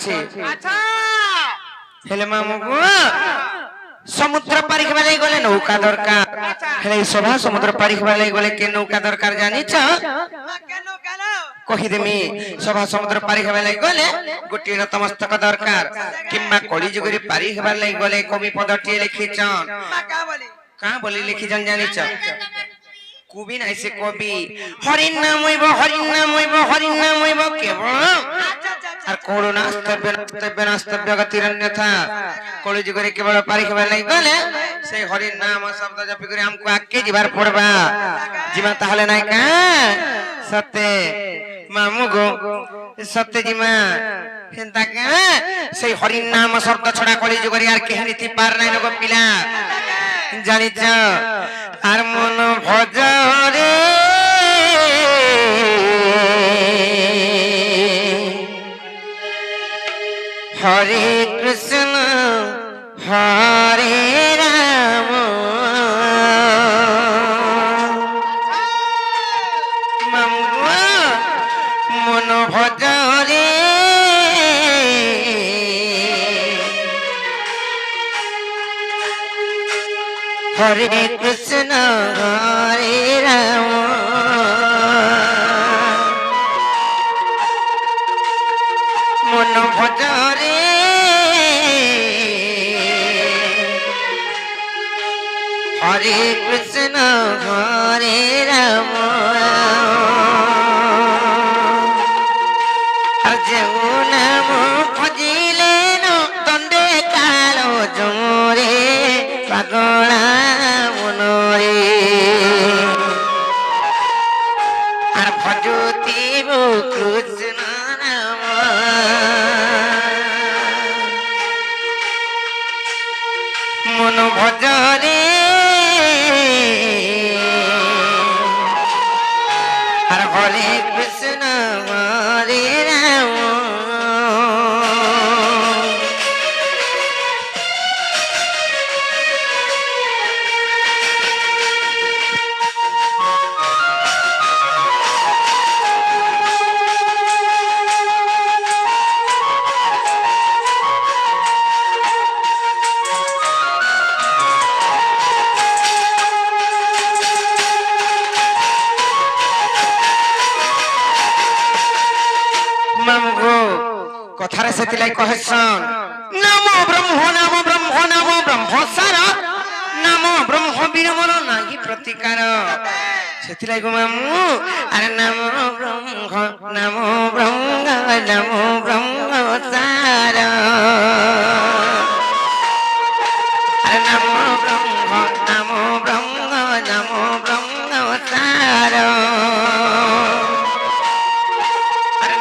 ଅଛି। ହେଲେ ମାମୁଁ ଗো ସମୁଦ୍ର ପାରି ହେବା ଲାଗି ଗଲେ ନୌକା ଦରକାର। ହେଲେ ସଭା ସମୁଦ୍ର ପାରି ହେବା ଲାଗି ଗଲେ କେ ନୌକା ଦରକାର ଜାଣିଛ? କହିଦେମି ସଭା ସମୁଦ୍ର ପାରି ହେବା ଲାଗି ଗଲେ ଗୋଟିଏ ନତମସ୍ତକ ଦରକାର କିମ୍ବା କଳି ଯୁଗରେ ପାରି ହେବା ଲାଗି ଗଲେ କବି ପଦଟିଏ ଲେଖିଛନ୍। କାଁ ବୋଲି ଲିଖିଛନ୍ ଜାଣିଛ? কবি নাই সে কবি হরিণ নাম হইব হরিণ নাম হইব হরিণ নাম হইব কেবল আর কোন নাস্তব্য গতির অন্যথা কলি যুগরে কেবল পারি হেবার লাগি গলে সেই হরিণ নাম শব্দ জপি করে আমকু আগে যাবার পড়বা জিমা তাহলে নাই কা সত্যে মামু গো সত্যে জিমা হেন্তা কা সেই হরিণ নাম শব্দ ছড়া কলি যুগরে আর কেহি নীতি পার নাই নগো পিলা জানিছ আর মন ভজরে হরে কৃষ্ণ হরে রাম মন ভজরে হরে কৃষ্ণ হরে রাম মন ভজরে হরে কৃষ্ণ হরে রাম যেও নাম ভজিলে দণ্ডে কালো জমরে পাগলা মনরে আর ভজতিব কৃষ্ণ নাম মন ভজরে আর হরে কৃষ্ণ হরে রাম কথারে সেতিলাই কহেছন নাম ব্রহ্ম নাম ব্রহ্ম নাম ব্রহ্ম সার নাম ব্রহ্ম বিনমর নাহি প্রতিকার সেতিলাই গো মামু আরে নাম ব্রহ্ম নাম ব্রহ্ম নাম ব্রহ্ম সার আরে নাম ব্রহ্ম নাম ব্রহ্ম নাম ব্রহ্ম সার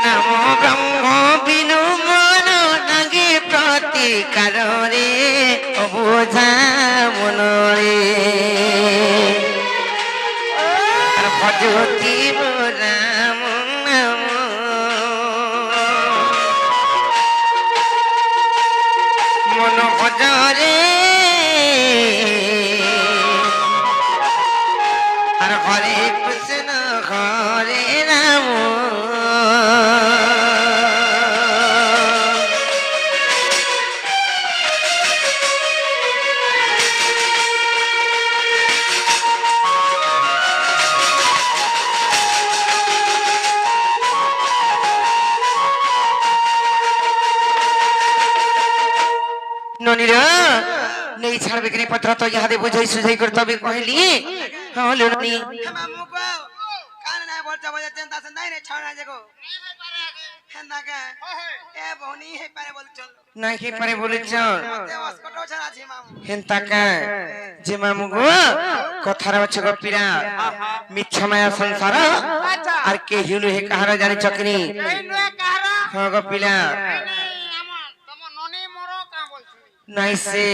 নাম ব্রহ্ম বিনু মন নাগে প্রতিকারে অবোঝা মনরে ভজতি রাম নাম মন ভজরে আর হরে কৃষ্ণ হরে রাম ননিরা নেই ছাড়বে কি পত্র তো ইহাদে বুঝাই সুঝাই করে তবে কহিলি হ্যাঁ লনি মামু গো কান না বলতে বলতে চিন্তা নাই রে ছাড়া যাগো হেন্দা কে এ বনি হে পারে বলছল নাই হে পারে বলেছ মতে অস্কট ছাড়া আছে মামু হেন্তা কা যে মামু গো কথার আছে গপিরা মিথ্যা মায়া সংসার আর কে হিলু হে কাহারা জানি চকনি হ্যাঁ গপিলা নাই সে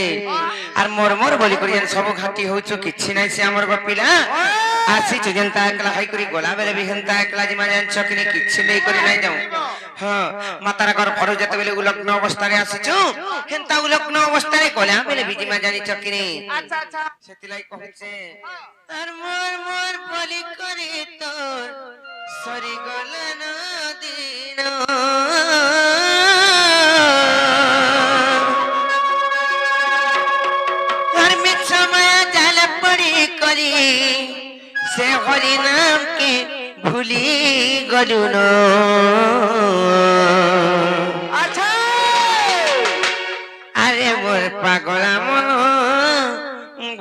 আর মোর মোর বলি করি সব ঘাটি হউছ কিছু নাই সে আমার গপিলা আসিছু যেন্তা একলা হাই করি গলা বেলে বি হেন্তা একলা জিমা জানছ কিনি কিছু নেই করি নাই যাও হ্যাঁ মাতারা ঘর ঘর যেতে বেলে উলগ্ন অবস্থায় আসিছু হেন্তা উলগ্ন অবস্থায় গলা বেলে বি জিমা জানিছ কিনি আচ্ছা আচ্ছা সেতিলাই কহিছে আর মোর মোর বলি করি তোর সরি গলা না দিন হরি নাম কে ভুলি গলু ন আচ্ছা আরে মোর পাগলা মন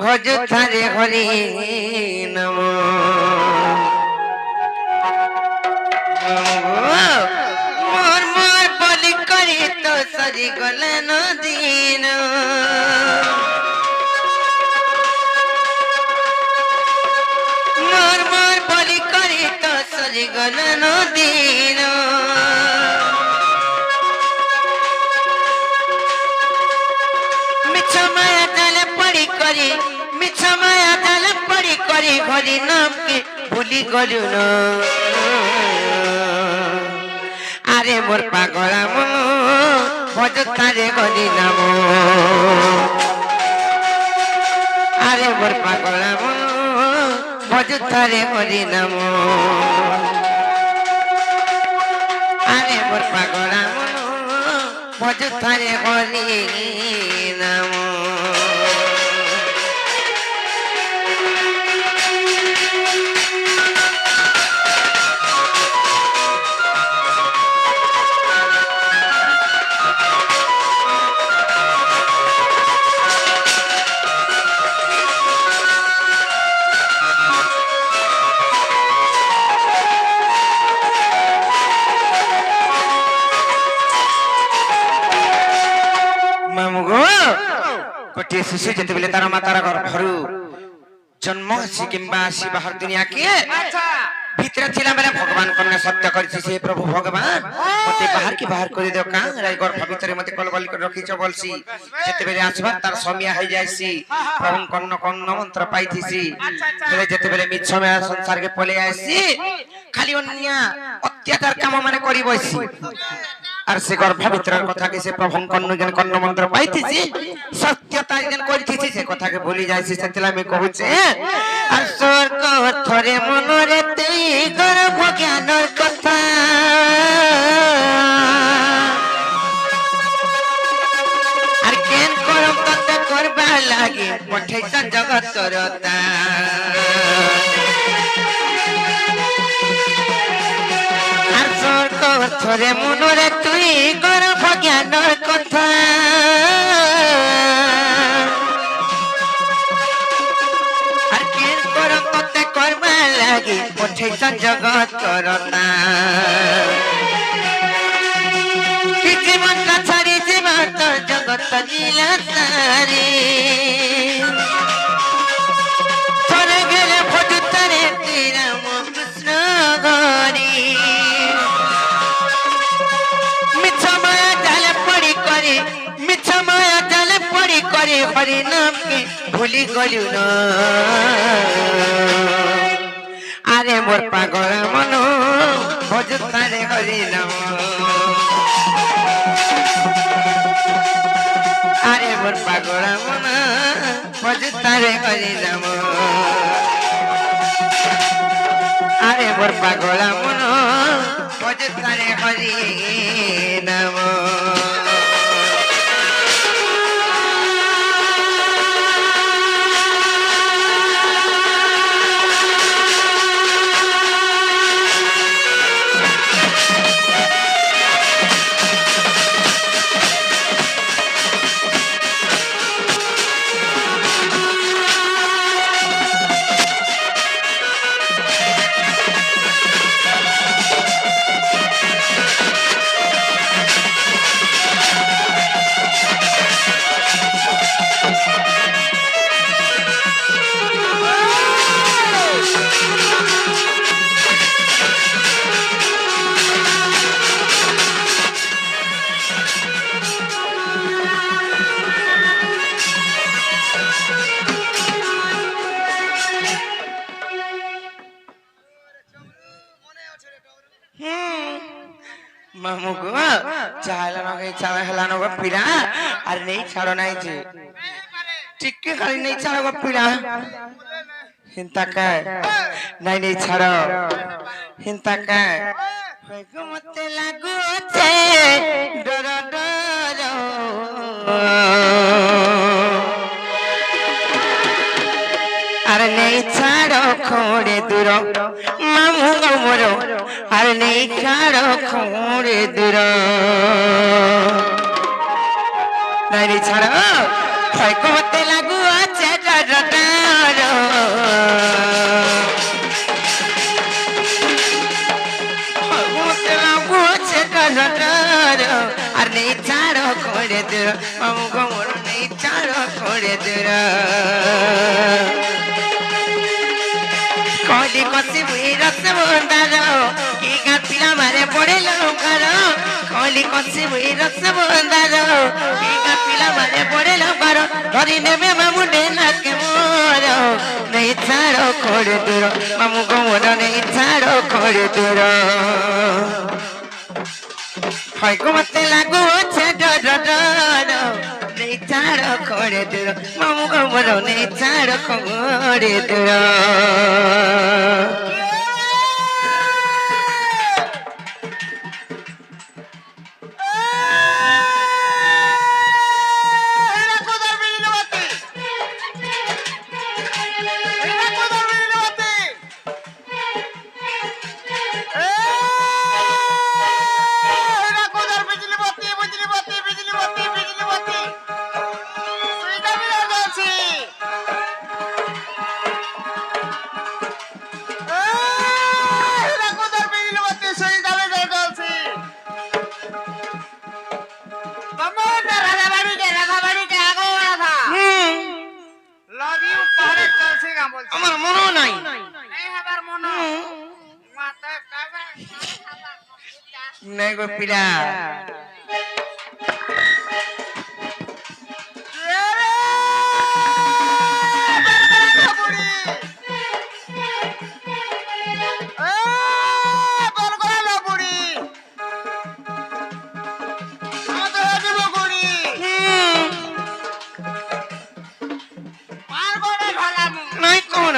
ভজ থারে হরি নাম মোর মোর বলি করি তো সরি গলে নদীন মোর মোর বলি করি তো সরি গলে নদীন মিছ মায়া জালে পড়ি করি মিছ মায়া জালে পড়ি করি হরি নাম কে ভুলি গলু ন আরে মোর পাগলা মন ভজ থারে হরি নাম আরে মোর পাগলা মন ভজ থারে হরি নাম আরে মোর পাগলা মন ভজ থারে হরি নাম ମାମୁଁ ଗୋ ଗୋଟିଏ ଶିଶୁ ଯେତେବେଳେ ତାର ମାତାର ଗର୍ଭରୁ ଜନ୍ମ ଆସି କିମ୍ବା ଆସି ବାହାର ଦୁନିଆ କିଏ ଭିତରେ ଥିଲା ବେଲେ ଭଗବାନ କନ୍ୟା ସତ୍ୟ କରିଛି ସେ ପ୍ରଭୁ ଭଗବାନ ମତେ ବାହାର କରି ଦେଉ କାଁ ଗର୍ଭ ଭିତରେ ମତେ କଲବଲି କରି ରଖିଛ ବଲସି ଯେତେବେଳେ ଆସିବା ତାର ସମିଆ ହେଇଯାଇସି ପ୍ରଭୁ କର୍ଣ୍ଣ ମନ୍ତ୍ର ପାଇଥିସି ହେଲେ ଯେତେବେଳେ ମିଛ ମେଳା ସଂସାରକେ ପଳେଇ ଆସିଛି ଖାଲି ଅନ୍ୟ ଅତ୍ୟାଚାର କାମ ମାନେ କରି ବସି আর সে গর্ভ ভিতরের কথা কি সে প্রভু কর্ণ মন্ত্র পাইতিছি সত্যতা যেন করিতিছি সে কথাকে ভুলি যাইছি সেতলা আমি কহুছে আর স্বর্গ থরে মনরে তেই গর্ভ জ্ঞানর কথা আর কেন করম তত করবা লাগি পঠাইছ জগৎ করতা থরে মনরে তুই গর্ভ জ্ঞানর কথা আর কেন করম ততে করবা লাগি পঠাইছ জগৎ করতা কি জীবনটা ছাড়ি জীবন তোর জগৎ নীলা তারে থরে গেলে ভজুতারে তুই রাম কৃষ্ণ গরি মিছ মায়া জালে পড়ি করে হরি নাম কে ভুলি গলু ন আরে মোর পাগলা মন ভজ থারে হরি নাম আরে মোর পাগলা মন ভজ থারে হরি নাম আরে মোর পাগলা মন ভজ থারে হরি নাম मामू को चाहला न गई चाहे हला न गो पीड़ा अरे नहीं छाड़ो नहीं जी टिक्के खाली नहीं छाड़ो गो पीड़ा हिंता का नहीं छाड़ो हिंता का मते लागू छे डर डर अरे नहीं छाड़ो করে দূর মামু গমর আর নেই ছাড় করে দূর নারী ছাড় ভয় করতে লাগু আছে আর নেই ছাড় করে দূর মামু গমর নেই ছাড় করে দূর কলি কষি বুই রস বন্দার কি গাছিলা মারে পড়ে লঙ্কার কলি কষি বুই রস বন্দার কি গাছিলা মারে পড়ে লঙ্কার ধরি নেবে মামু ডেলাকে মোর নেই ছাড় করে দূর মামু গোমর নেই ছাড় করে দূর হয় ঘুমাতে লাগু নেই ছাড় করে দূর মামু গোমর নেই ছাড় করে দূর আমার মনে নাই নাই গো পিলা নাই কোন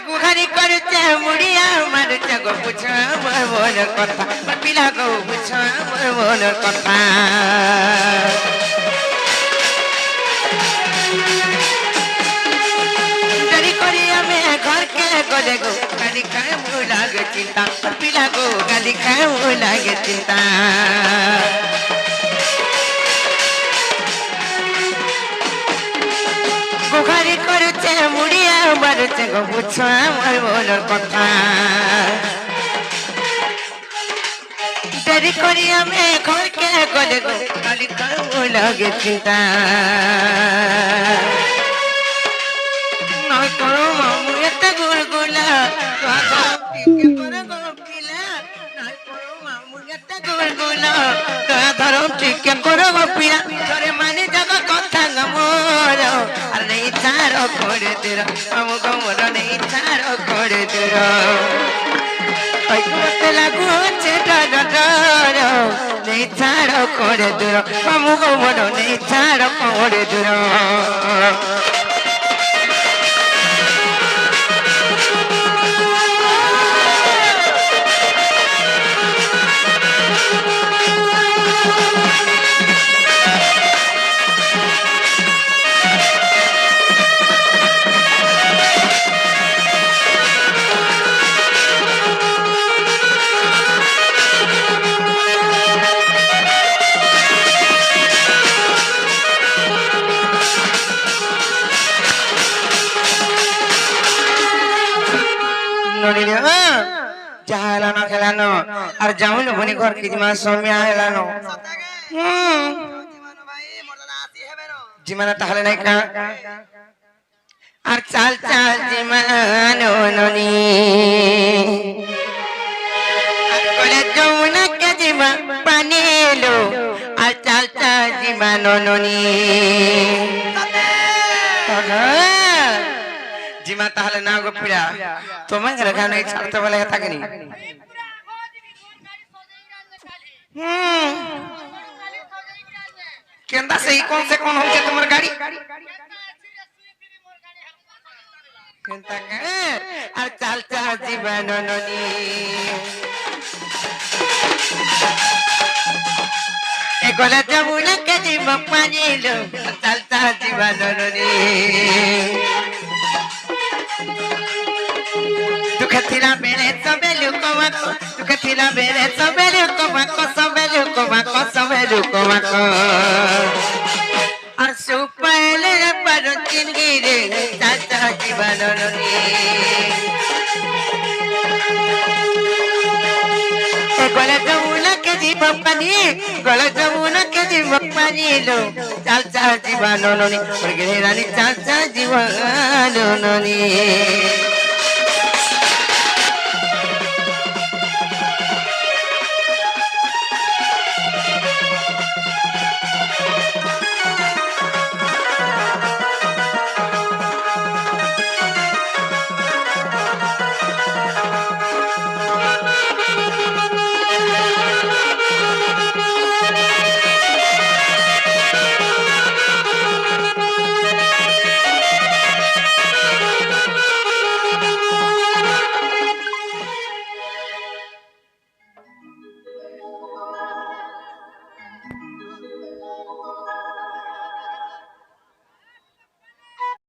গুহারি করছে মুড়িয়া মারছে গো পুছ মন কথা পিলা গো পুছ মন কথা ডরি করি আমি ঘরকে গলে গো গালি খায় মু লাগে চিন্তা পিলা গো গালি খায় মু লাগে চিন্তা গুহারি করছে মুড়িয়া মারছে গো পুছ মন কথা ডরি করি আমি ঘরকে গলে গো গালি খায় মু লাগে চিন্তা নয় করো মামু একটা গুলগুলা টিকে করে গোপিলা নয় করো মামু একটা গুলগুলা ধরো টিকে করে গোপিলা ধরে মানে যাব কথা গমর আর নেই ছাড় করে দির মামু গমর নেই ছাড় করে দির দূর মতে লাগুছে ডর ডর নেই ছাড় করে দূর মামু গো মন নেই ছাড় করে দূর হেলানো খেলানো আর যাওন বনি ঘর কিজমা সমিয়া হেলানো জিমানা তাহলে নাই কা আর চাল চাল জিমানো ননি করে যমুনা কে জিমা পানি এলো আর চাল চাল জিমানো ননি জিমা তাহলে না গো পিড়া তোমার এখানে ছাড়তে বলে থাকেনি কেন্দা সেই কোন সে কোন হচ্ছে তোমার গাড়ি আর চাল চাল জীবন ননি এগোলা যমুনা কে জীব পানিল চাল চাল জীবন ননি দুঃখ থিলা বেড়ে সবে লুকমাকো দুঃখ থিলা বেড়ে সবে লুকমাকো সবে লুকমাকো সবে লুকমাকো আর সুপাইলে পর চিনগিরে চাচা জীবন ননি গলা যমুনা কে জীব পানি গলা যমুনা কে জীব পানি লো চাচা জীবন ননি রানী চাচা জীবন ননি